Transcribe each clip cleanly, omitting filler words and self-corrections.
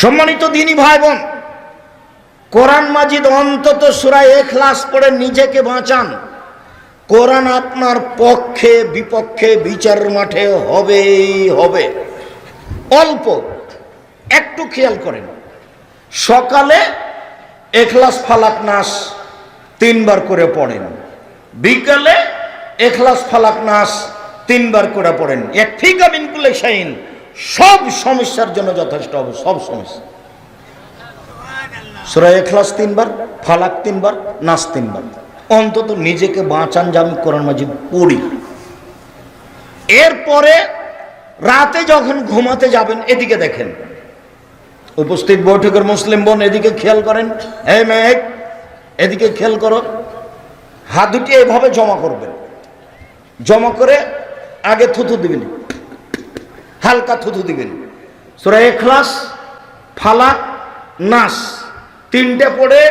সম্মানিত দ্বীনী ভাই বোন, কোরআন মাজিদ অন্তত সূরা ইখলাস পড়ে নিজেকে বাঁচান। কোরআন আপনার পক্ষে বিপক্ষে বিচারের মাঠে হবেই হবে। অল্প একটু খেয়াল করেন, সকালে ইখলাস ফালাক নাস 3 বার করে পড়েন, বিকালে ইখলাস ফালাক নাস 3 বার করে পড়েন। ইয়াকফিকা মিন কুল্লি শাইইন, সব সমস্যার জন্য যথেষ্ট হবে, সব সমস্যা। সূরা ইখলাস 3 বার, ফালাক 3 বার, নাস 3 বার। অন্তত নিজেকে বাঁচান যে আমি কোরআন মাজিদ পড়ি। এরপরে রাতে যখন ঘুমাতে যাবেন, এদিকে দেখেন। উপস্থিত বৈঠকের মুসলিম বোন, এদিকে খেয়াল করেন। এই মেয়ে, এদিকে খেয়াল করো। হাত দুটি এইভাবে জমা করবেন, জমা করে আগে থুথু দিবেন, হালকা থুথু দিবেন। সূরা ইখলাস, ফালাক, নাস 3টে পড়ে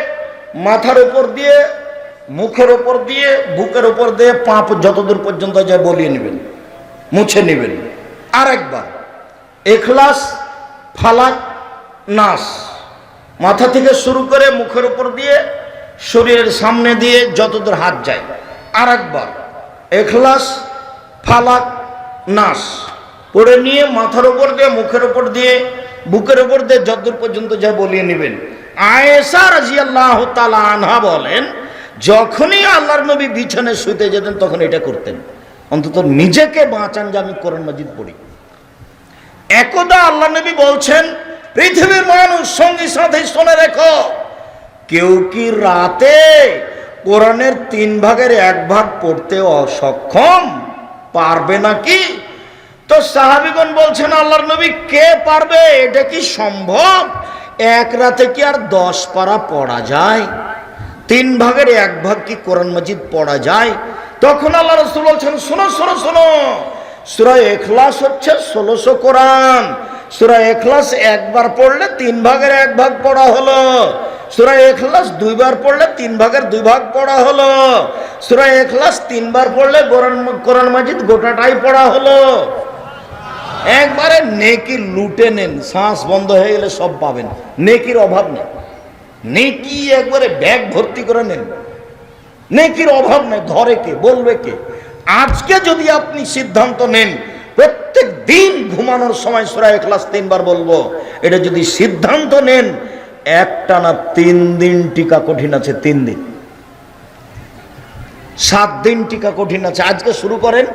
মাথার উপর দিয়ে, মুখের উপর দিয়ে, বুকের উপর দিয়ে, পা যতদূর পর্যন্ত যায় বলিয়ে নেবেন, মুছে নেবেন। আর একবার ইখলাস, ফালাক, নাস মাথা থেকে শুরু করে মুখের উপর দিয়ে, শরীরের সামনে দিয়ে যতদূর হাত যায়। আর একবার ইখলাস, ফালাক, নাস পড়ে নিয়ে মাথার উপর দিয়ে, মুখের উপর দিয়ে, বুকের উপর দিয়ে যতদূর পর্যন্ত যায় বলিয়ে নেবেন। আয়েশা রাদিয়াল্লাহু তাআলা আনহা বলেন, যখনই আল্লাহর নবী বিছানায় শুতে যেতেন তখন এটা করতেন। অন্তত নিজেকে বাঁচান যে আমি কোরআন মাজিদ পড়ি। একদা আল্লাহ নবী বলছেন, পৃথিবীর মানুষ সঙ্গী সাথে শুনে রেখো, কেউ কি রাতে কোরআনের 3 ভাগের 1 ভাগ পড়তে অসক্ষম? পারবে নাকি? তো সাহাবীগণ বলছেন, আল্লাহর নবী কে পারবে? এটা কি সম্ভব? এক রাতে কি আর 10 পারা পড়া যায়? 3 ভাগের 1 ভাগ কি কোরআন মাজিদ পড়া যায়? তখন আল্লাহ রাসূল বলছেন, শোনো শোনো শোনো, সূরা ইখলাস হচ্ছে 1600 কোরআন। সূরা ইখলাস একবার পড়লে 3 ভাগের 1 ভাগ পড়া হলো। সূরা ইখলাস 2 বার পড়লে 3 ভাগের 2 ভাগ পড়া হলো। সূরা ইখলাস 3 বার পড়লে কোরআন মাজিদ গোটাটাই পড়া হলো। একবারে নেকি লুটে নেন, শ্বাস বন্ধ হয়ে গেলে সব পাবেন, নেকির অভাব নেই। নেকি একবারে ব্যাগ ভর্তি করে নেন, নেকির অভাব নেই। ধরে কে, বলবে কে? আজকে যদি আপনি সিদ্ধান্ত নেন প্রত্যেক দিন ঘুমানোর সময় সূরা ইখলাস 3 বার বলবো, এটা যদি সিদ্ধান্ত নেন, একটানা 3 দিন টিকা কঠিন আছে। 3 দিন, 7 দিন টিকা কঠিন আছে। আজকে শুরু করেন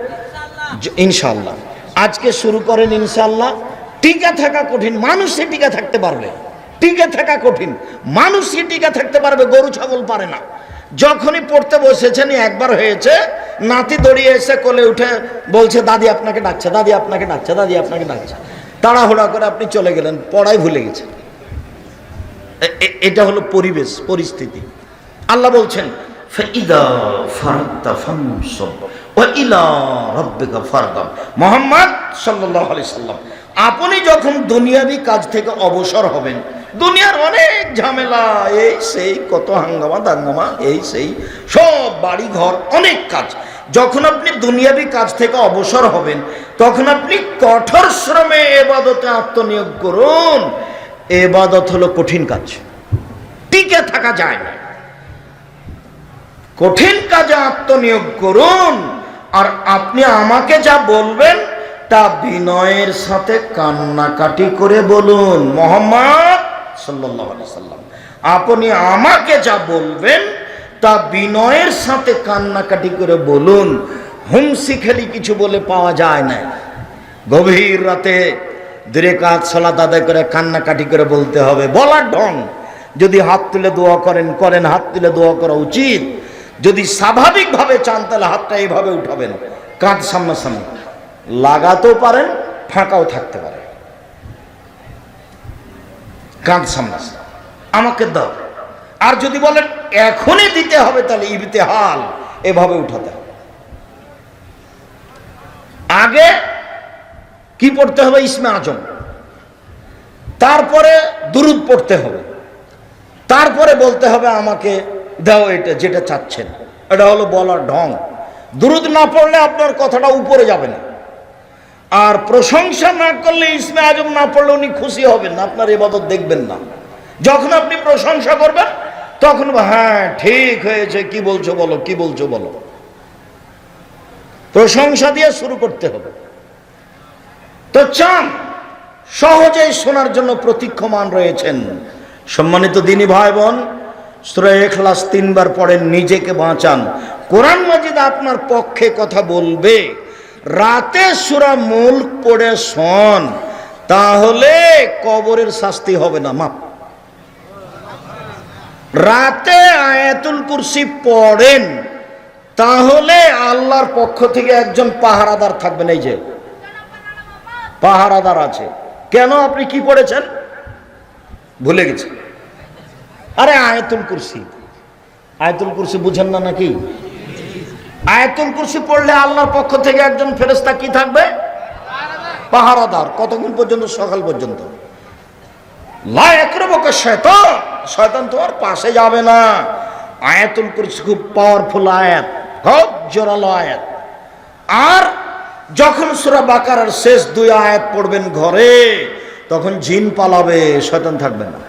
ইনশাআল্লাহ, আজকে শুরু করেন ইনশাআল্লাহ। টিকা থাকা কঠিন, মানুষে টিকা থাকতে পারবে। টিকে থাকা কঠিন, মানুষই টিকা থাকতে পারবে, গরু ছাগল পারে না। যখনই পড়তে বসেছেন, একবার হয়েছে, নাতি দড়িয়ে এসে কোলে উঠে বলছে, দাদি আপনাকে ডাকছে, দাদি আপনাকে ডাকছে, দাদি আপনাকে ডাকছে। তাড়াহুড়া করে আপনি চলে গেলেন, পড়াই ভুলে গেছেন। এটা হলো পরিবেশ, পরিস্থিতি। আল্লাহ বলছেন, ফাইদা ফারাগতা ফানসব ওয়া ইলা রাব্বিকা ফারগাব। মুহাম্মদ সাল্লাল্লাহু আলাইহি সাল্লাম, আপনি যখন দুনিয়াবি কাজ থেকে অবসর হবেন, দুনিয়ার অনেক ঝামেলা, এই সেই কত হাঙ্গামা দাঙ্গামা, এই সেই সব বাড়ি ঘর অনেক কাজ, যখন আপনি দুনিয়াবি কাজ থেকে অবসর হবেন, তখন আপনি কঠোর শ্রমে ইবাদতে আত্মনিয়োগ করুন। ইবাদত হলো কঠিন কাজ, টিকে থাকা যায় না। কঠিন কাজে আত্মনিয়োগ করুন। আর আপনি আমাকে যা বলবেন তা বিনয়ের সাথে কান্নাকাটি করে বলুন। মুহাম্মদ সাল্লাল্লাহু আলাইহি সাল্লাম, আপনি আমাকে যা বলবেন তা বিনয়ের সাথে কান্নাকাটি করে বলুন। হুমসি খেলি কিছু বলে পাওয়া যায় না। গভীর রাতে 2 রাকাত সালাত আদায় করে কান্নাকাটি করে বলতে হবে, বলার ঢং। যদি হাত তুলে দোয়া করেন, করেন, হাত তুলে দোয়া করা উচিত। যদি স্বাভাবিকভাবে চান তাহলে হাতটা এইভাবে উঠাবেন, কাঁধ সামনাসামনি, লাগাতেও পারেন, ফাঁকাও থাকতে পারে, কাঁধ সামনাসামনি, আমাকে দাও। আর যদি বলেন এখনই দিতে হবে, তাহলে ইবতিহাল, এভাবে উঠাতে হবে। আগে কি পড়তে হবে? ইসমে আজম, তারপরে দুরুদ পড়তে হবে, তারপরে বলতে হবে আমাকে দাও এটা যেটা চাচ্ছেন। এটা হলো বলার ঢং। দুরুদ না পড়লে আপনার কথাটা উপরে যাবে না। আর প্রশংসা না করলে ইসমে আজম না পড়লে উনি খুশি হবেন না, আপনার ইবাদত দেখবেন না। যখন আপনি প্রশংসা করবেন তখন হ্যাঁ ঠিক হয়েছে, কি বলছো বলো, কি বলছো বলো। প্রশংসা দিয়ে শুরু করতে হবে। তো চান সহজেই শোনার জন্য প্রতীক্ষমান রয়েছেন। সম্মানিত দিনী ভাই বোন, সূরা ইখলাস 3 বার পড়েন, নিজেকে বাঁচান। কোরআন মাজিদ আপনার পক্ষে কথা বলবে। রাতে সূরা মুলক পড়ে শোন, তাহলে কবরের শাস্তি হবে না, মাপ। রাতে আয়াতুল কুরসি পড়েন, তাহলে আল্লাহর পক্ষ থেকে একজন পাহারাদার থাকবেন। এই যে পাহারাদার আছে। কেন? আপনি কি পড়েছেন ভুলে গেছেন। আরে আয়াতুল কুরসি, আয়াতুল কুরসি বুঝেন না নাকি? আয়াতুল কুরসি পড়লে আল্লাহর পক্ষ থেকে একজন ফেরেশতা কি থাকবে? পাহারাদার। কতক্ষণ পর্যন্ত? সকাল পর্যন্ত। লা ইয়াকরুবুকা শায়তান, শয়তান তোমার পাশে যাবে না। আয়াতুল কুরসি খুব পাওয়ারফুল আয়াত, খুব জোরালো আয়াত। আর যখন সূরা বাকারার শেষ 2 আয়াত পড়বেন ঘরে, তখন জিন পালাবে, শয়তান থাকবে না।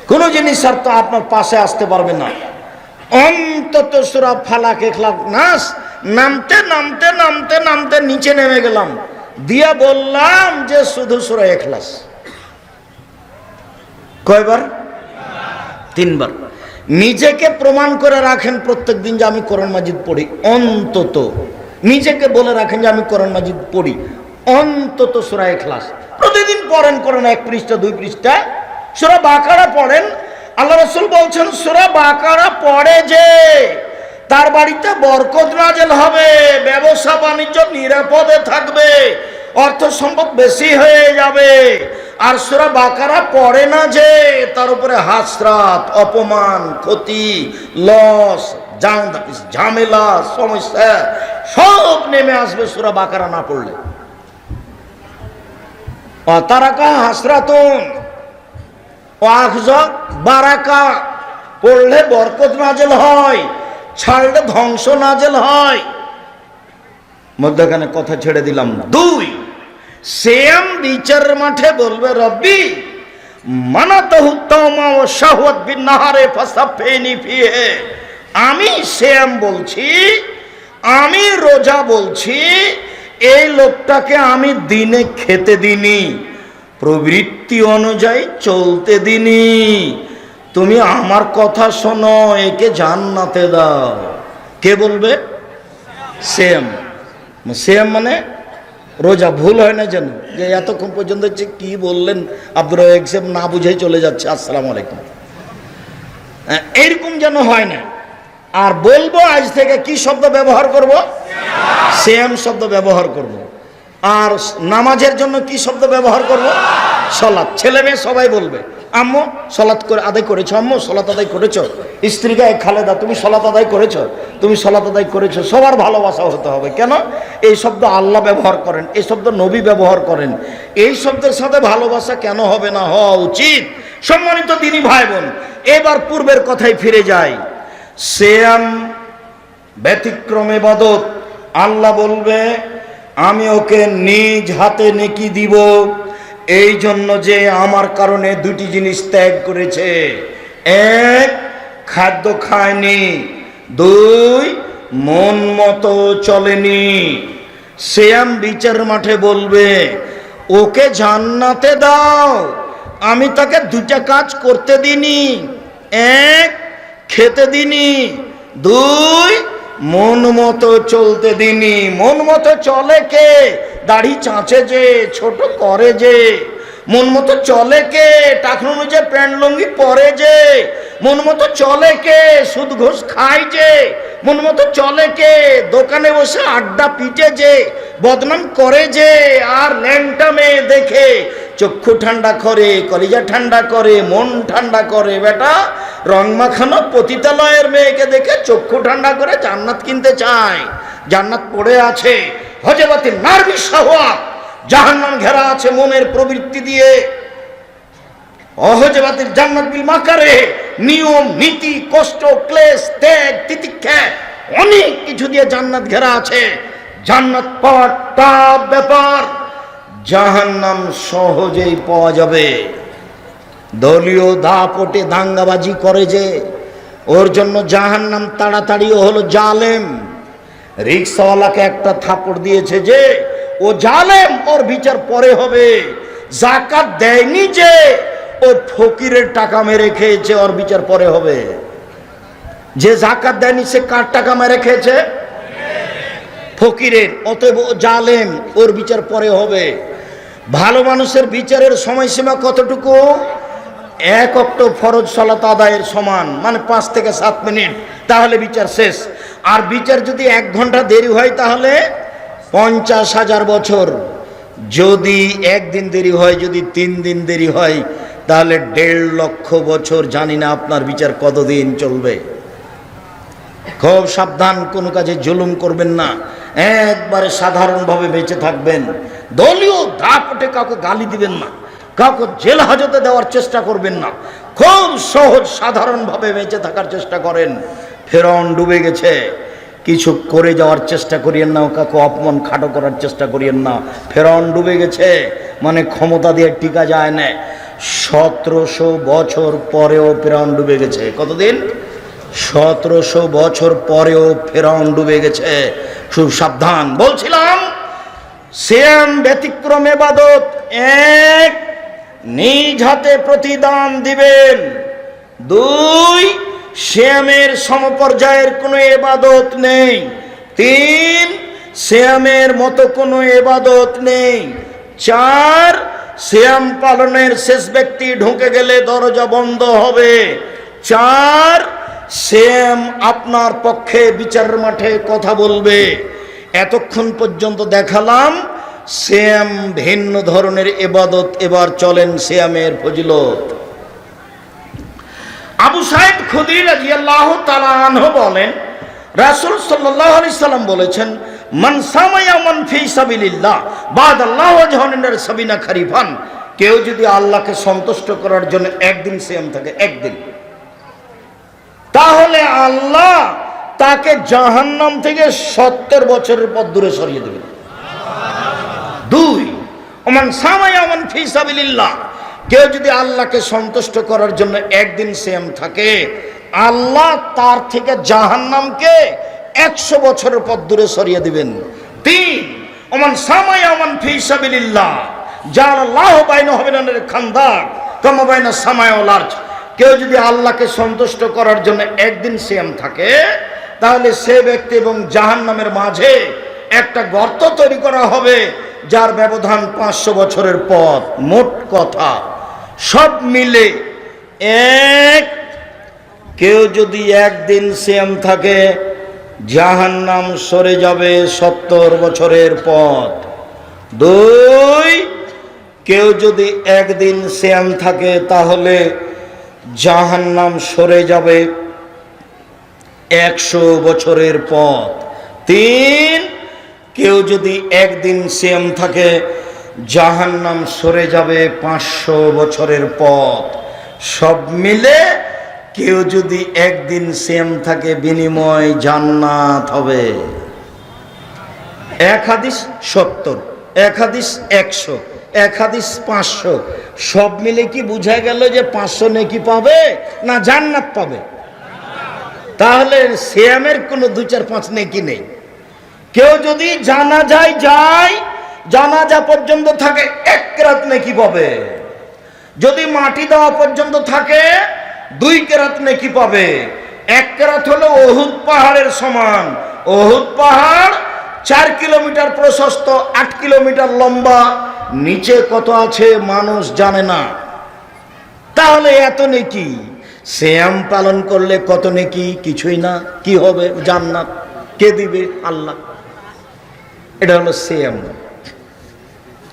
কোন জিনিস আর তো আপনার পাশে আসতে পারবে না। অন্তত সূরা ফালাক, ইখলাস, নাস নামতে নামতে নামতে নামতে নিচে নেমে গেলাম, দিয়া বললাম যে শুধু সূরা ইখলাস। কয়বার? 3 বার। নিজেকে প্রমাণ করে রাখেন প্রত্যেকদিন যে আমি কোরআন মাজিদ পড়ি। অন্তত নিজেকে বলে রাখেন যে আমি কোরআন মাজিদ পড়ি, অন্তত সূরা ইখলাস প্রতিদিন পড়েন। কোরআন 1 পৃষ্ঠা 2 পৃষ্ঠা। সূরা বাকারা পড়েন। আল্লাহ রাসূল বলছেন সূরা বাকারা পড়ে যে তার বাড়িতে বরকত নাযিল হবে, ব্যবসা বাণিজ্য নিরাপদে থাকবে, অর্থ সম্পদ বেশি হয়ে যাবে। আর সূরা বাকারা পড়ে না যে তার উপরে হাসরাত, অপমান, ক্ষতি, লস, ঝামেলা, সমস্যা সব নেমে আসবে সূরা বাকারা না পড়লে। তারাকা হাসরাতুন ওয়াখযাক বারাকা, পড়লে বরকত নাযিল হয়, ছাড়লে ধ্বংস নাযিল হয়। মধ্যখানে কথা ছেড়ে দিলাম। 2, সিয়াম বিচারের মাঠে বলবে রব্বি মানাতাহু তাওমা ওয়া শাহওয়াত বিন নাহারে ফাসাফিনি ফিহে। আমি সিয়াম বলছি, আমি রোজা বলছি, এই লোকটাকে আমি দিনে খেতে দিনি, প্রবৃত্তি অনুযায়ী চলতে দিনি। তুমি আমার কথা শোনো, একে জান্নাতে দাও। কে বলবে? সিয়াম। সিয়াম মানে রোজা। ভুল হয় না যেন, যে এতক্ষণ পর্যন্ত হচ্ছে কি বললেন আব্দুর রাজ্জাক সাহেব, না বুঝেই চলে যাচ্ছে, আসসালামু আলাইকুম, এইরকম যেন হয় না। আর বলবো আজ থেকে কি শব্দ ব্যবহার করব? সিয়াম শব্দ ব্যবহার করব। আর নামাজের জন্য কি শব্দ ব্যবহার করব? সালাত। ছেলে মেয়ে সবাই বলবে আম্মু সালাত করে আদায় করেছো, আম্মু সালাত আদায় করেছো। স্ত্রীকে খালেদা তুমি সালাত আদায় করেছো, তুমি সালাত আদায় করেছো। সবার ভালোবাসা হতে হবে। কেন? এই শব্দ আল্লাহ ব্যবহার করেন, এই শব্দ নবী ব্যবহার করেন। এই শব্দের সাথে ভালোবাসা কেন হবে না? হওয়া উচিত। সম্মানিত দিনী ভাই বোন, এবার পূর্বের কথায় ফিরে যাই। সিয়াম ব্যতিক্রম ইবাদত। আল্লাহ বলবে আমি ওকে নিজ হাতে নেকি দিব, এই জন্য যে আমার কারণে 2টি জিনিস ত্যাগ করেছে। 1, খাদ্য খায়নি, 2, মন মতো চলেনি। সিয়াম বিচার মাঠে বলবে ওকে জান্নাতে দাও, আমি তাকে 2টা কাজ করতে দিনি। 1, খেতে দিনি, 2, মন মতো চলতে দিনি। মন মতো চলে কে? দাড়ি চাঁচে যে, ছোট করে যে। মন মতো চলে কে? টাকা অনুযায়ী প্যান্ট লুঙ্গি পরে যে। মন মতো চলে কে? সুদ ঘুষ খায় যে। মন মতো চলে কে? দোকানে বসে আড্ডা পিটে যে, বদনাম করে যে। আর ল্যাংটা মেয়ে দেখে চক্ষু ঠান্ডা করে, কলিজা ঠান্ডা করে, মন ঠান্ডা করে। বেটা রং মাখানো পতিতালয়ের মেয়েকে দেখে চক্ষু ঠান্ডা করে জান্নাত কিনতে চায়। জান্নাত পড়ে আছে হযরত নারী শাহওয়াত, জাহান্নাম ঘেরা আছে মনের প্রবৃত্তি দিয়ে। অহজবাতির জান্নাত বিল মাকারে, নিয়ম নীতি, কষ্ট, ক্লেশ, ত্যাগ, তিতিক্ষা, অনেক কিছু দিয়ে জান্নাত ঘেরা আছে। জান্নাত পাওয়ার টাফ ব্যাপার, জাহান্নাম সহজেই পাওয়া যাবে। দলীয় দাপটে দাঙ্গাবাজি করে যে, ওর জন্য জাহান্নাম তাড়াতাড়িও হলো জালেম। রিক্সাওয়ালাকে একটা থাপড় দিয়েছে যে ও জালেম, ওর বিচার পরে হবে। যাকাত দেয়নি যে ও ফকিরের টাকা মেরে খেয়েছে, ওর বিচার পরে হবে। যে যাকাত দেয়নি সে কার টাকা মেরে খেয়েছে? ফকিরের। অতএব ও জালেম, ওর বিচার পরে হবে। ভালো মানুষের বিচারের সময়সীমা কতটুকু? 1 ওয়াক্ত ফরজ সালাত আদায়ের সমান, মানে 5 থেকে 7 মিনিট, তাহলে বিচার শেষ। আর বিচার যদি 1 ঘন্টা দেরি হয় তাহলে 50,000 বছর। যদি 1 দিন দেরি হয়, যদি 3 দিন দেরি হয়, তাহলে 1.5 লক্ষ বছর। জানি না আপনার বিচার কতদিন চলবে। খুব সাবধান, কোনো কাজে জুলুম করবেন না, একবারে সাধারণভাবে বেঁচে থাকবেন। দলীয় দাপটে কাউকে গালি দিবেন না, কাউকে জেল হাজতে দেওয়ার চেষ্টা করবেন না। খুব সহজ সাধারণভাবে বেঁচে থাকার চেষ্টা করেন। ফেরাউন ডুবে গেছে, কিছু করে যাওয়ার চেষ্টা করিয়েন না, কাউকে অপমান খাটো করার চেষ্টা করিয়েন না। ফেরাউন ডুবে গেছে, মানে ক্ষমতা দিয়ে টিকা যায় না। 1700 বছর পরেও ফেরাউন ডুবে গেছে। কতদিন? 1700 বছর পরেও ফেরাউন ডুবে গেছে। খুব সাবধান। বলছিলাম, সিয়াম ব্যতিক্রম ইবাদত। 1, নিজ হাতে প্রতিদান দিবেন। 2, সিয়ামের সমপর্যায়ের কোনো ইবাদত নেই। 3, সিয়ামের মতো কোনো ইবাদত নেই। 4, সিয়াম পালনের শেষ ব্যক্তি ঢুকে গেলে দরজা বন্ধ হবে। 4, সিয়াম আপনার পক্ষে বিচারের মাঠে কথা বলবে। এতক্ষণ পর্যন্ত দেখালাম সিয়াম ভিন্ন ধরনের ইবাদত। এবার চলেন সিয়ামের ফজিলত। আবু সাঈদ খুদরি রাদিয়াল্লাহু তাআলা আনহু বলেন, রাসূল সাল্লাল্লাহু আলাইহি সাল্লাম বলেছেন, মান সামা ইয়াওমান ফি সাবিলিল্লাহ বাদাল্লাহু ওয়াজহানিনার সাবিনা খারিফান। কেউ যদি আল্লাহকে সন্তুষ্ট করার জন্য 1 দিন সিয়াম থাকে, 1 দিন, তাহলে আল্লাহ তাকে জাহান্নাম থেকে 70 বছরের পথ দূরে সরিয়ে দেবেন। 2, ওমান সামা ইয়াওমান ফি সাবিলিল্লাহ। কেউ যদি আল্লাহকে সন্তুষ্ট করার জন্য 1 দিন সিয়াম থাকে, আল্লাহ তার থেকে জাহান্নামকে 100 বছরের পথ দূরে সরিয়ে দিবেন। 3, ওমান সামা ইয়াওমান ফি সাবিলিল্লাহ জাআলাল্লাহু বাইনাহু ওয়া বাইনাল খান্দাক কামা বাইনাস সামাই ওয়াল আরজ। কেউ যদি আল্লাহকে সন্তুষ্ট করার জন্য 1 দিন সিয়াম থাকে, তাহলে সে ব্যক্তি এবং জাহান্নামের মাঝে একটা গর্ত তৈরি করা হবে, যার ব্যবধান 500 বছরের পথ। মোট কথা সব মিলে 1, কেউ যদি 1 দিন সিয়াম থাকে, জাহান্নাম সরে যাবে 70 বছরের পথ। 2, কেউ যদি 1 দিন সিয়াম থাকে, তাহলে জাহান্নাম সরে যাবে 100 বছরের পথ। 3, কেউ যদি 1 দিন সিয়াম থাকে, জাহান্নাম সরে যাবে 500 বছরের পথ। সব মিলে কেউ যদি 1 দিন সিয়াম থাকে, বিনিময় জান্নাত হবে। 1 হাদিস 70, 1 হাদিস 100, 1 হাদিস 500। সব মিলে কি বুঝা গেল যে 500 নেকি পাবে না জান্নাত পাবে? তাহলে সিয়ামের কোনো 2, 4, 5 নেকি নেই। কেউ যদি জানাজায় যায়, জানাজা পর্যন্ত থাকে, 1 রাত নেকি পাবে। যদি মাটি দেওয়া পর্যন্ত থাকে, 2 কেরাত নেকি পাবে। 1 কেরাত হলো উহুদ পাহাড়ের সমান। উহুদ পাহাড় 4 কিলোমিটার প্রশস্ত, 8 কিলোমিটার লম্বা। নিচে কত আছে মানুষ জানে না। তাহলে এত নেকি, সিয়াম পালন করলে কত নেকি? কিছুই না। কি হবে? জান্নাত। কে দিবে? আল্লাহ। এটা হলো সিয়াম।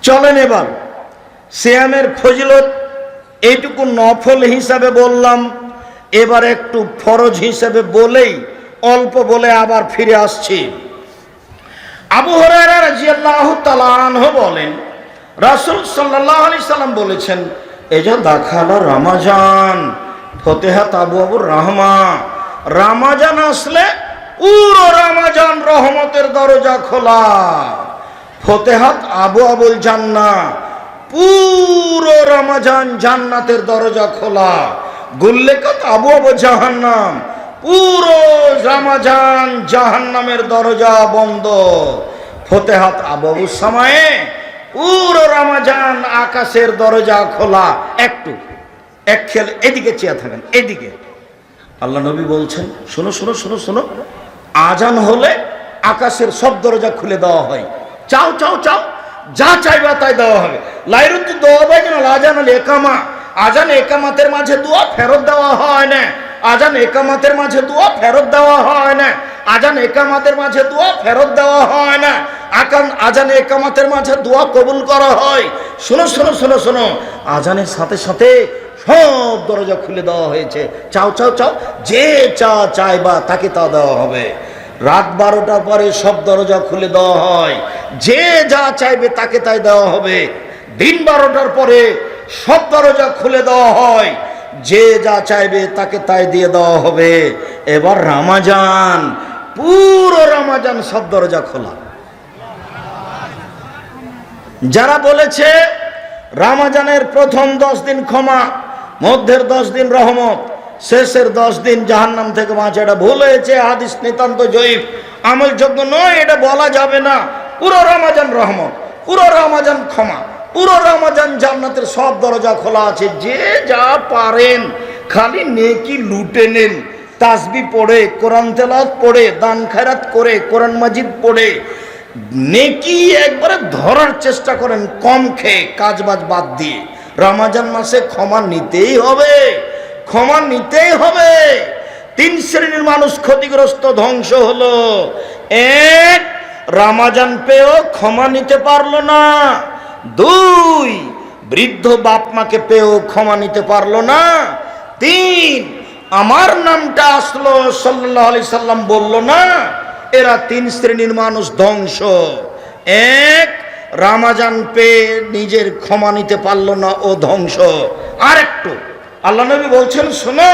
চলেন এবার সিয়ামের ফজিলত এইটুকু নফল হিসাবে বললাম, এবার একটু ফরজ হিসাবে বলেই অল্প বলে আবার ফিরে আসছি। আবু হুরায়রা রাদিয়াল্লাহু তাআলা আনহু বলেন, রাসূল সাল্লাল্লাহু আলাইহি সাল্লাম বলেছেন, এজা দাখালা রমাজান ফতিহাত আবওয়াবুর রাহমা। রমাজান আসলে পুরো রমজান রহমতের দরজা খোলা। ফতেহাত আবু আবুল জান্নাহ, পুরো রমজান জান্নাতের দরজা খোলা। গুল্লেকাত আবু আবু জাহান্নাম, পুরো রমজান জাহান্নামের দরজা বন্ধ। ফতেহাত আবু আবু সামায়ে, পুরো রমজান আকাশের দরজা খোলা। একটু এক খেয়াল এদিকে চেয়ে থাকেন, এদিকে। আল্লাহ নবী বলছেন, শোনো শোনো শোনো শোনো, আজান হলে আকাশের সব দরজা খুলে দেওয়া হয়। চাও চাও চাও, যা চাইবা তাই দেওয়া হবে। লাইরুদ্দু দোয়া পাই না, আজান আল একামা, আজান একামাতের মাঝে দোয়া ফেরত দেওয়া হয় না। আজান একামাতের মাঝে দোয়া ফেরত দেওয়া হয় না। আজান একামাতের মাঝে দোয়া ফেরত দেওয়া হয় না। আজান একামাতের মাঝে দোয়া কবুল করা হয়। শোনো শোনো শোনো শোনো, আজানের সাথে সাথে সব দরজা খুলে দেওয়া হয়েছে। চাও চাও চাও, যে চা চাইবা তাকে তা দেওয়া হবে। রাত 12টার পরে সব দরজা খুলে দেওয়া হয়, যে যা চাইবে তাকে তাই দেওয়া হবে। দিন 12টার পরে সব দরজা খুলে দেওয়া হয়, যে যা চাইবে তাকে তাই দিয়ে দেওয়া হবে। এবার রমজান, পুরো রমজান সব দরজা খোলা। যারা বলেছে রমজানের প্রথম 10 দিন ক্ষমা, মধ্যের 10 দিন রহমত, শেষের 10 দিন জাহান্নাম থেকে বাঁচা, এটা ভুল হয়েছে। হাদিস নিতান্ত জয়ীফ, আমলযোগ্য নয়, এটা বলা যাবে না। পুরো রমজান রহমত, পুরো রমজান ক্ষমা, পুরো রমজান জান্নাতের সব দরজা খোলা আছে। যে যা পারেন খালি নেকি লুটে নেন। তাসবিহ পড়ে, কোরআন তেলাওয়াত পড়ে, দান খয়রাত করে, কোরআন মাজিদ পড়ে নেকি একবারে ধরার চেষ্টা করেন, কম খেয়ে কাজবাজ বাদ দিয়ে। রমজান মাসে ক্ষমা নিতেই হবে, ক্ষমা নিতেই হবে। 3 শ্রেণীর মানুষ ক্ষতিগ্রস্ত, ধ্বংস হলো। 1, রমজান পেয়েও ক্ষমা নিতে পারলো না। 2, বৃদ্ধ বাপ মাকে পেয়েও ক্ষমা নিতে পারলো না। 3, আমার নামটা আসলো সাল্লাল্লাহু আলাইহি সাল্লাম বলল না। এরা 3 শ্রেণীর মানুষ ধ্বংস। 1, রমজান পেয়ে নিজের ক্ষমা নিতে পারলো না, ও ধ্বংস। আর একটু আল্লাহ নবী বলছেন, শোনো,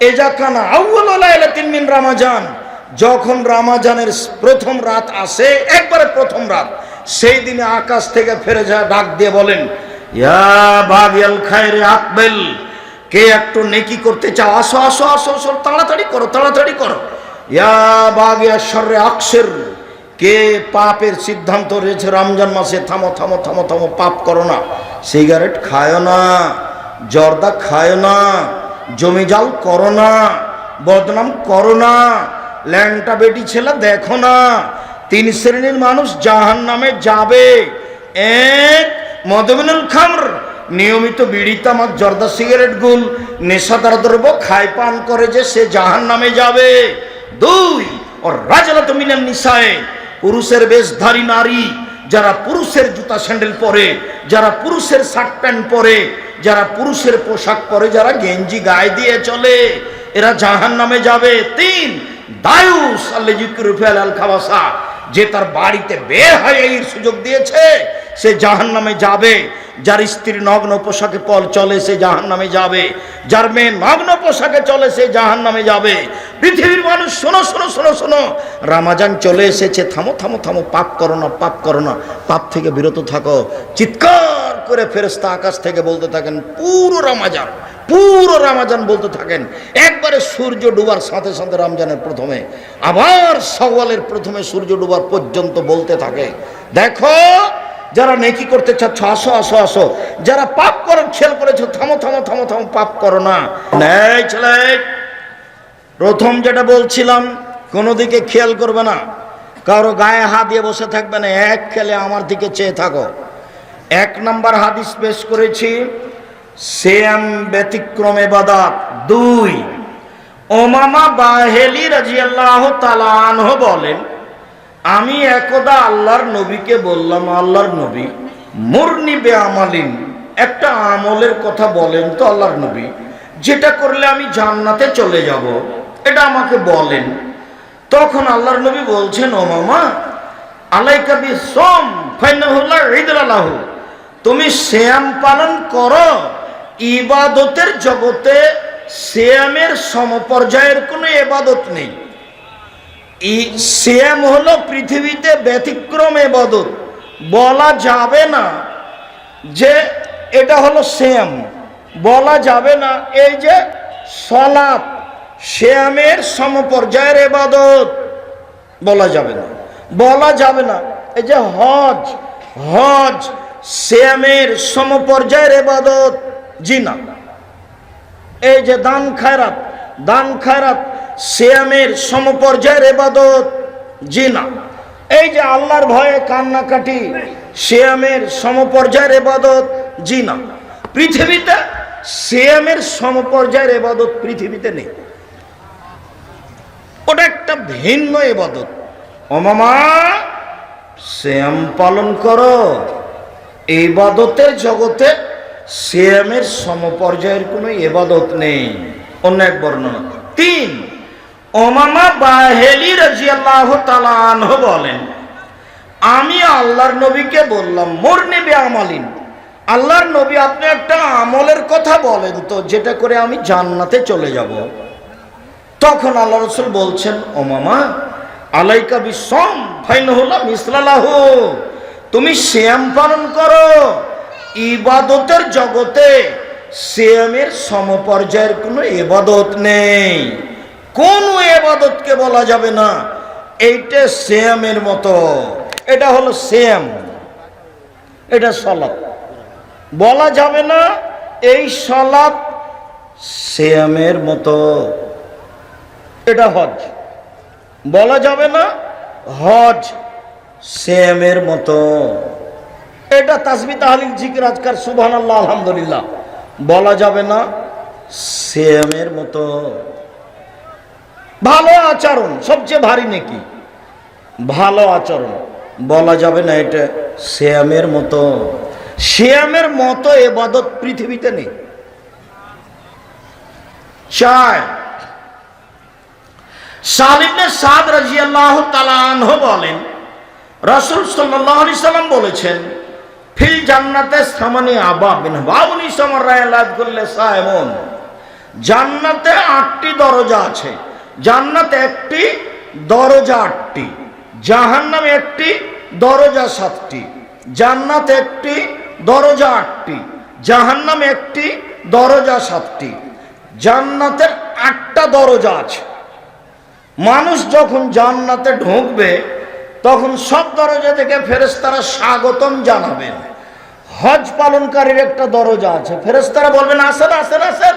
এজা কানা আউয়ালু লাইলাতিন মিন রমজান, যখন রমজানের প্রথম রাত আসে, একবারে প্রথম রাত, সেই দিনে আকাশ থেকে ফেরেশতা ডাক দিয়ে বলেন, ইয়া বাগিয়াল খায়রে আকবেল, কে একটু নেকি করতে চাও, আসো আসো আসো আসো, তাড়াতাড়ি করো তাড়াতাড়ি করো। ইয়া বাগিয়া শররে আকসির, কে পাপের সিদ্ধান্ত রয়েছে রমজান মাসে, থামো থামো থামো থামো, পাপ করো না। সিগারেট খায় না, জর্দা খায় না, জমিজাল করো না, বদনাম করো না, ল্যাংটা বেটি ছেলে দেখো না। 3 শ্রেণীর মানুষ জাহান্নামে যাবে। 1, মদমিনুল খামর, নিয়মিত বিড়ি তামাক জর্দা সিগারেট গুল নেশাদার দ্রব্য খায় পান করে যে, সে জাহান্নামে যাবে। 2, ওর রাজলাতু মিনান নিসায়ে, পুরুষের বেশধারী নারী, যারা পুরুষের জুতা স্যান্ডেল পরে, যারা পুরুষের শার্ট প্যান্ট পরে, যারা পুরুষের পোশাক পরে, যারা গেঞ্জি গায়ে দিয়ে চলে, এরা জাহান্নামে যাবে। 3, দায়ুস আল্লাযী কুরফিয়াল আল খাবাসা, যে তার বাড়িতে বেহায়াইর সুযোগ দিয়েছে, সে জাহান্নামে যাবে। যার স্ত্রী নগ্ন পোশাকে চলে, সে জাহান্নামে যাবে। যার মেয়ে নগ্ন পোশাকে চলে, সে জাহান্নামে যাবে। পৃথিবীর মানুষ শোনো শোনো শোনো শোনো, রমজান চলে এসেছে, থামো থামো থামো, পাপ করো না, পাপ করো না, পাপ থেকে বিরত থাকো। চিৎকার করে ফেরেশতা আকাশ থেকে বলতে থাকেন, পুরো রমজান, পুরো রমজান বলতে থাকেন। একবারে সূর্য ডুবার সাথে সাথে রমজানের প্রথমে, আবার শাওয়ালের প্রথমে সূর্য ডুবার পর্যন্ত বলতে থাকে, দেখো যারা নেকি করতে চাচ্ছ আসো আসো আসো, যারা পাপ করার খেয়াল করেছো থামো থামো থামো থামো, পাপ করো না। এই ছেলে, প্রথম যেটা বলছিলাম, কোনো দিকে খেয়াল করবে না, কারো গায়ে হাত দিয়ে বসে থাকবে না, এক খেলে আমার দিকে চেয়ে থাকো। 1 নম্বর হাদিস পেশ করেছি, সিয়াম ব্যতিক্রম ইবাদত। 2, উমামা বাহেলি রাদিয়াল্লাহু তাআলা আনহু বলেন, আমি একদা আল্লাহর নবীকে বললাম, আল্লাহর নবী, মুরনি বে আমালিন, একটা আমলের কথা বলেন তো আল্লাহর নবী, যেটা করলে আমি জান্নাতে চলে যাব, এটা আমাকে বলেন। তখন আল্লাহর নবী বলছেন, ও মামা, আলাইকা বিসম ফাইনাহু লা ঈদা লাহু, তুমি সিয়াম পালন করো। ইবাদতের জগতে সিয়ামের সমপর্যায়ের কোনো ইবাদত নেই। সিয়াম হলো পৃথিবীতে ব্যতিক্রম ইবাদত। বলা যাবে না যে এটা হলো সিয়াম, বলা যাবে না এই যে সালাত সিয়ামের সমপর্যায়ের ইবাদত, বলা যাবে না। বলা যাবে না এই যে হজ, হজ সিয়ামের সমপর্যায়ের ইবাদত, জি না। এই যে দান খায়রাত, দান খায়রাত সিয়ামের সমপর্যায়ের ইবাদত, জি না। এই যে আল্লাহর ভয়ে কান্নাকাটি সিয়ামের সমপর্যায়ের ইবাদত, জি না। পৃথিবীতে সিয়ামের সমপর্যায়ের ইবাদত পৃথিবীতে নেই, ওটা একটা ভিন্ন ইবাদত। ও মামা সিয়াম পালন করো, ইবাদতের জগতে সিয়ামের সমপর্যায়ের কোনো ইবাদত নেই। অন্য এক বর্ণনা। 3, ওমামা বাহেলি রাদিয়াল্লাহু তাআলা আনহু বলেন, আমি আল্লাহর নবীকে বললাম, মুরনি বিআমালিন, আল্লাহর নবী আপনি একটা আমলের কথা বলেন তো যেটা করে আমি জান্নাতে চলে যাব। তখন আল্লাহ রাসূল বলছেন, ওমামা আলাইকা বিসম ফাইনাহু লা মিসলা লাহু, তুমি সিয়াম পালন করো, ইবাদতের জগতে সিয়ামের সমপর্যায়ের কোনো ইবাদত নেই। কোন ইবাদতকে বলা যাবে না এইটা সিয়ামের মতো, এটা হলো সিয়াম, এটা সালাত। বলা যাবে না এই সালাত সিয়ামের মতো, এটা হজ। বলা যাবে না হজ সিয়ামের মতো, এটা তাসবিহ তাহলিল জিকির আজকার সুবহানাল্লাহ আলহামদুলিল্লাহ, বলা যাবে না সিয়ামের মতো। ভালো আচরণ সবচেয়ে ভারী নেকি, ভালো আচরণ, বলা যাবে না এটা সিয়ামের মতো। সিয়ামের মতো ইবাদত পৃথিবীতে নেই। 4, সাহল ইবনে সাদ রাদিয়াল্লাহু তাআলা আনহু বলেন, রাসূল সাল্লাল্লাহু আলাইহি সাল্লাম বলেছেন, ফিল জান্নাতে সামানি আবা বিন বাউনি সামারায়ালাত কুল্লে সায়মুন, জান্নাতে 8টি দরজা আছে। জান্নাতে একটি দরজা 8টি, জাহান্নামে একটি দরজা 7টি। জান্নাতে একটি দরজা 8টি, জাহান্নামে একটি দরজা 7টি। জান্নাতের 8টা দরজা আছে। মানুষ যখন জান্নাতে ঢুকবে তখন সব দরজা থেকে ফেরেশতারা স্বাগতম জানাবেন। হজ পালনকারীর একটা দরজা আছে, ফেরেশতারা বলবেন আসেন আসেন আসেন,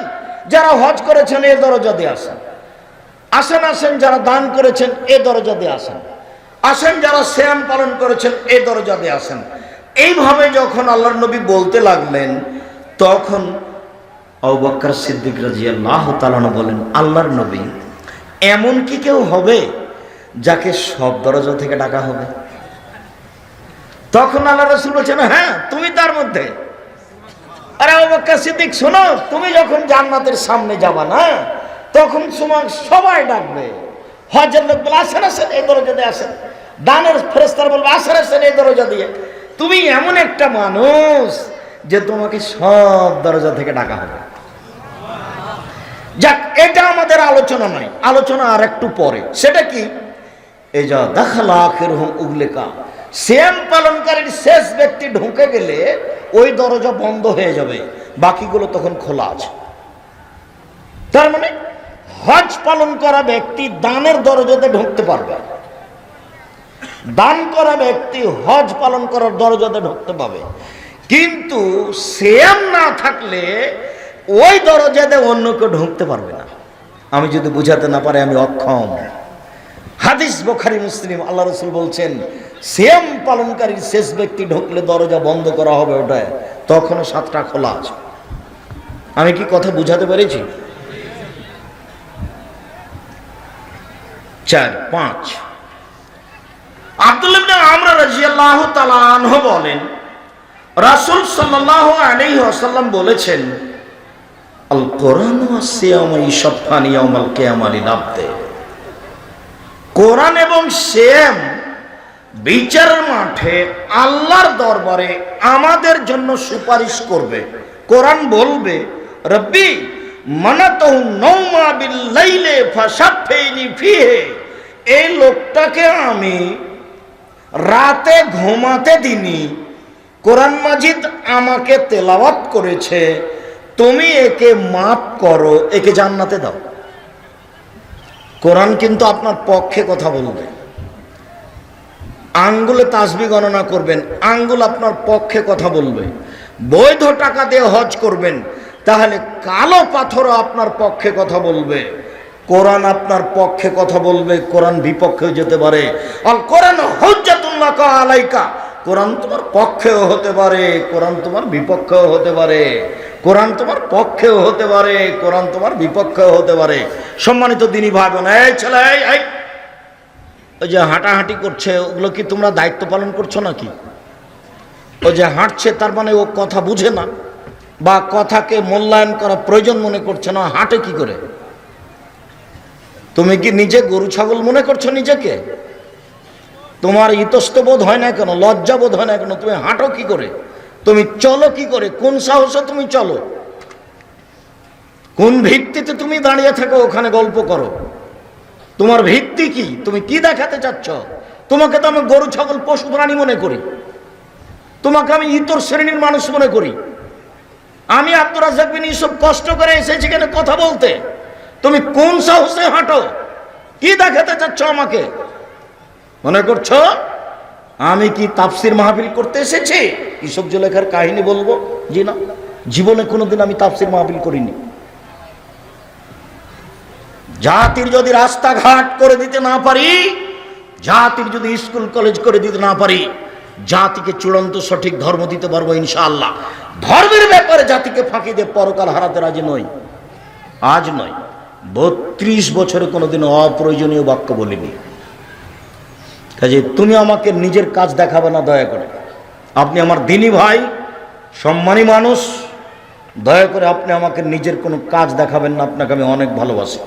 যারা হজ করেছেন এই দরজা দিয়ে আসেন, আসেন আসেন যারা দান করেছেন এই দরজা দিয়ে আসেন, আসেন যারা সিয়াম পালন করেছেন এই দরজা দিয়ে আসেন। এইভাবে যখন আল্লাহর নবী বলতে লাগলেন তখন আবু বকর সিদ্দিক রাদিয়াল্লাহু তাআলা বলেন, আল্লাহর নবী এমন কি কেউ হবে যাকে সব দরজা থেকে ডাকা হবে? তখন আল্লাহ রাসূল বলেছেন, হ্যাঁ তুমি তার মধ্যে। আরে আবু বকর সিদ্দিক শোনো, তুমি যখন জান্নাতের সামনে যাবা না তখন তোমার সবাই ডাকবে। হজের লোক বলে আসেন আসেন এই দরজা দিয়ে আসেন, দানের ফেরেশতারা বলবে আসেন আসেন এই দরজা দিয়ে। তুমি এমন একটা মানুষ যে তোমাকে সব দরজা থেকে ডাকা হবে। যাক, এটা আমাদের আলোচনা নয়, আলোচনা আর একটু পরে। সেটা কি? এই যা দাখালা আখিরহুম উগলিকা, সিয়াম পালনকারীর শেষ ব্যক্তি ঢুকে গেলে ওই দরজা বন্ধ হয়ে যাবে, বাকিগুলো তখন খোলা আছে। তার মানে হজ পালন করা ব্যক্তি দানের দরজাতে ঢুকতে পারবে, দান করা ব্যক্তি হজ পালন করার দরজাতে ঢুকতে পাবে। কিন্তু সিয়াম না থাকলে ওই দরজাতে অন্য কেউ ঢুকতে পারবে না। আমি যদি বুঝাতে না পারি আমি অক্ষম। হাদিস বুখারী মুসলিম, আল্লাহ রাসূল বলছেন সিয়াম পালনকারীর শেষ ব্যক্তি ঢুকলে দরজা বন্ধ করা হবে, ওটায় তখনও 7টা খোলা আছে। আমি কি কথা বুঝাতে পেরেছি? 4, 5 আব্দুল্লাহ ইবনে আমর রাদিয়াল্লাহু তাআলা আনহু বলেন, রাসূল সাল্লাল্লাহু আলাইহি ওয়াসাল্লাম বলেছেন, আল কোরআন ওয়াস সিয়াম ইয়াশফানি ইয়াউমাল কিয়ামা লিল আবদে, কোরআন এবং সিয়াম বিচারের মাঠে আল্লাহর দরবারে আমাদের জন্য সুপারিশ করবে। কোরআন বলবে, রব্বি মানাতহু নাওমা বিল লাইলি ফাশাফিনি ফিহি, এই লোকটাকে আমি রাতে ঘুমাতে দিনি, কোরআন মাজিদ আমাকে তেলাওয়াত করেছে, তুমি একে মাফ করো, একে জান্নাতে দাও। কোরআন কিন্তু আপনার পক্ষে কথা বলবে। আঙ্গুলে তাসবিহ গণনা করবেন, আঙ্গুল আপনার পক্ষে কথা বলবে। বৈধ টাকা দিয়ে হজ করবেন, তাহলে কালো পাথরও আপনার পক্ষে কথা বলবে। কোরআন আপনার পক্ষে কথা বলবে, কোরআন বিপক্ষেও যেতে পারে। আর কোরআন হুজ্জাতুল্লাহ আলাইকা, কোরআন তোমার পক্ষেও হতে পারে, কোরআন তোমার বিপক্ষেও হতে পারে। কোরআন তোমার পক্ষেও হতে পারে, কোরআন তোমার বিপক্ষেও হতে পারে। সম্মানিত দিনী ভাই বোন, এই ছেলে, এই ওই যে হাঁটাহাঁটি করছে, ওগুলো কি তোমরা দায়িত্ব পালন করছো নাকি? ও যে হাঁটছে তার মানে ও কথা বুঝে না, বা কথাকে মূল্যায়ন করা প্রয়োজন মনে করছে না, হাঁটে কি করে? তুমি কি নিজে গরু ছাগল মনে করছো নিজেকে? তোমার ইতস্তবোধ হয় না কেন, লজ্জা বোধ হয় না কেন? তুমি হাঁটো কি করে? তুমি চলো কি করে? কোন সাহসে তুমি চলো? কোন ভিত্তিতে তুমি দাঁড়িয়ে থাকো ওখানে গল্প করো? তোমার ভিত্তি কি? তুমি কি দেখাতে চাচ্ছ? তোমাকে তো আমি গরু ছাগল পশু প্রাণী মনে করি, তোমাকে আমি ইতর শ্রেণীর মানুষ মনে করি। আমি আব্দুর রাজ্জাক বিন ইউসুফ কষ্ট করে এসেছি এখানে কথা বলতে। তুমি কোন সাহসে হাঁটো? কি দেখাতে চাচ্ছ আমাকে? মনে করছো আমি কি তাফসির মাহফিল করতে এসেছি? ইউসুফ জুলেখার কাহিনী বলবো? জি না, জীবনে কোনোদিন আমি তাফসির মাহফিল করিনি। জাতির যদি রাস্তাঘাট করে দিতে না পারি, জাতির যদি স্কুল কলেজ করে দিতে না পারি, জাতিকে চূড়ান্ত সঠিক ধর্ম দিতে পারবো ইনশাআল্লাহ। ধর্মের ব্যাপারে জাতিকে ফাঁকি দিয়ে পরকাল হারাতে রাজি নই। আজ নয়, 32 বছরে কোনোদিন অপ্রয়োজনীয় বাক্য বলিনি। কাজে তুমি আমাকে নিজের কাজ দেখাবে না দয়া করে। আপনি আমার দিনী ভাই, সম্মানী মানুষ, দয়া করে আপনি আমাকে নিজের কোনো কাজ দেখাবেন না। আপনাকে আমি অনেক ভালোবাসি।